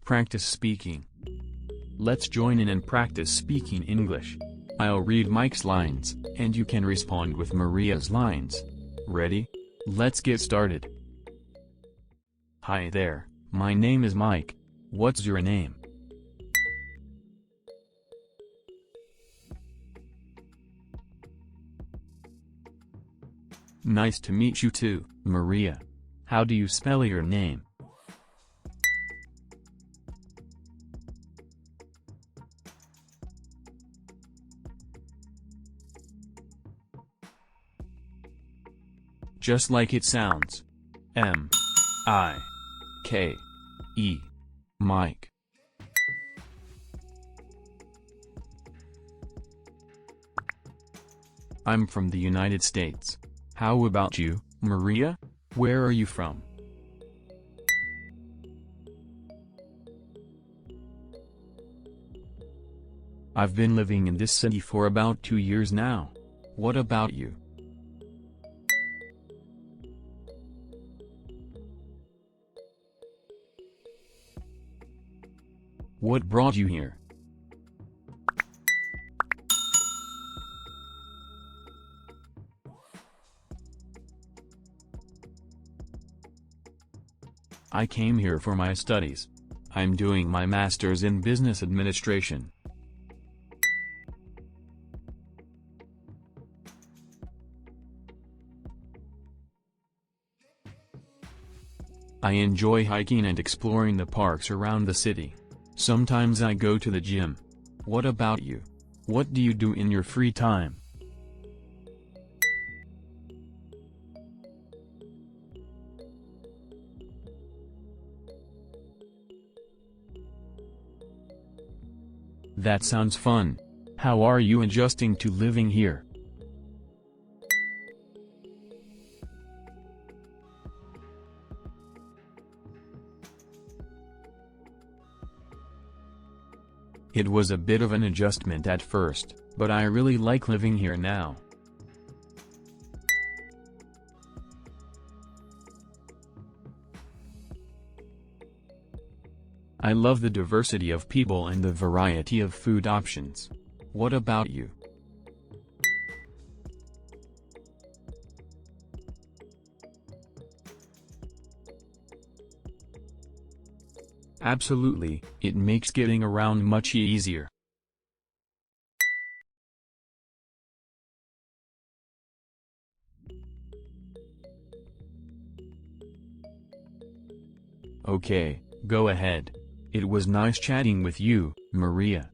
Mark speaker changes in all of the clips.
Speaker 1: Practice speaking. Let's join in and practice speaking English. I'll read Mike's lines, and you can respond with Maria's lines. Ready? Let's get started. Hi there, my name is Mike. What's your name? Nice to meet you too, Maria. How do you spell your name? Just like it sounds. M-I-K-E. Mike. I'm from the United States. How about you, Maria? Where are you from? I've been living in this city for about 2 years now. What about you? What brought you here? I came here for my studies. I'm doing my master's in business administration. I enjoy hiking and exploring the parks around the city. Sometimes I go to the gym. What about you? What do you do in your free time? That sounds fun. How are you adjusting to living here? It was a bit of an adjustment at first, but I really like living here now. I love the diversity of people and the variety of food options. What about you? Absolutely, it makes getting around much easier. Okay, go ahead. It was nice chatting with you, Maria.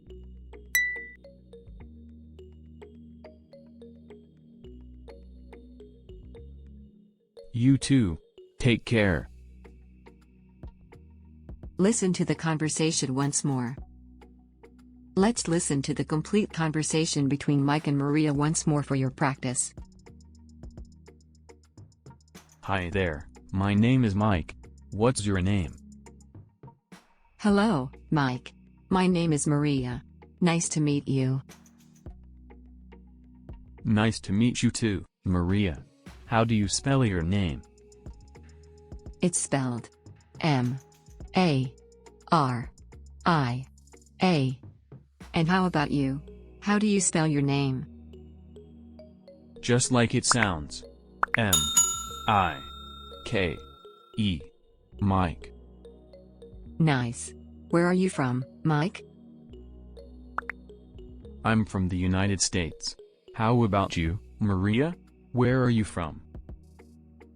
Speaker 1: You too. Take care.
Speaker 2: Listen to the conversation once more. Let's listen to the complete conversation between Mike and Maria once more for your practice.
Speaker 1: Hi there, my name is Mike. What's your name?
Speaker 2: Hello, Mike. My name is Maria. Nice to meet you.
Speaker 1: Nice to meet you too, Maria. How do you spell your name?
Speaker 2: It's spelled M-A-R-I-A. And how about you? How do you spell your name?
Speaker 1: Just like it sounds. M-I-K-E. Mike.
Speaker 2: Nice. Where are you from, Mike?
Speaker 1: I'm from the United States. How about you, Maria? Where are you from?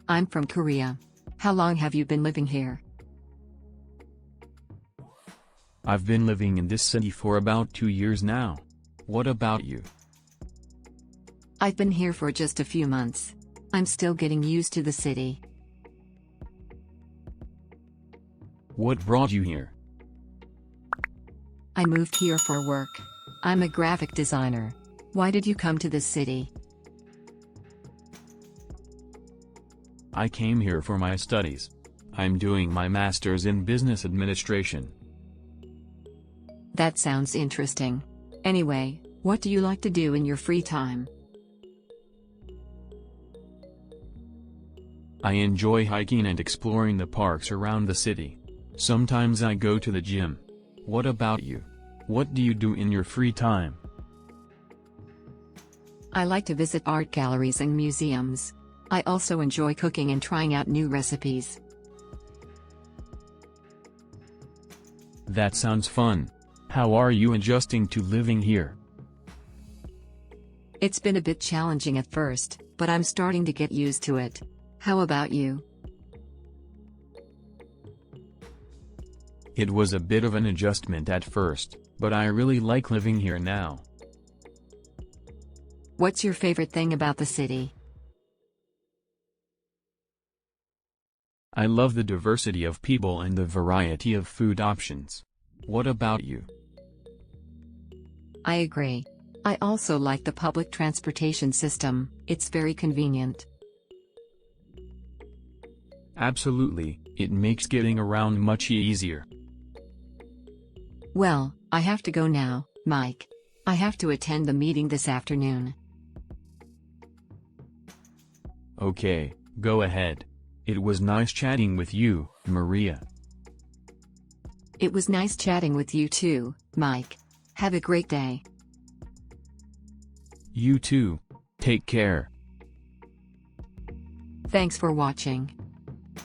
Speaker 2: I'm from Korea. How long have you been living here?
Speaker 1: I've been living in this city for about 2 years now. What about you?
Speaker 2: I've been here for just a few months. I'm still getting used to the city.
Speaker 1: What brought you here?
Speaker 2: I moved here for work. I'm a graphic designer. Why did you come to this city?
Speaker 1: I came here for my studies. I'm doing my master's in business administration.
Speaker 2: That sounds interesting. Anyway, what do you like to do in your free time?
Speaker 1: I enjoy hiking and exploring the parks around the city. Sometimes I go to the gym. What about you? What do you do in your free time?
Speaker 2: I like to visit art galleries and museums. I also enjoy cooking and trying out new recipes.
Speaker 1: That sounds fun. How are you adjusting to living here?
Speaker 2: It's been a bit challenging at first, but I'm starting to get used to it. How about you?
Speaker 1: It was a bit of an adjustment at first, but I really like living here now.
Speaker 2: What's your favorite thing about the city?
Speaker 1: I love the diversity of people and the variety of food options. What about you?
Speaker 2: I agree. I also like the public transportation system, it's very convenient.
Speaker 1: Absolutely, it makes getting around much easier.
Speaker 2: Well, I have to go now, Mike. I have to attend the meeting this afternoon.
Speaker 1: Okay, go ahead. It was nice chatting with you, Maria.
Speaker 2: It was nice chatting with you too, Mike. Have a great day.
Speaker 1: You too. Take care.
Speaker 2: Thanks for watching.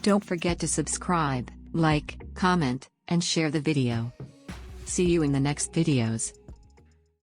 Speaker 2: Don't forget to subscribe, like, comment, and share the video. See you in the next videos.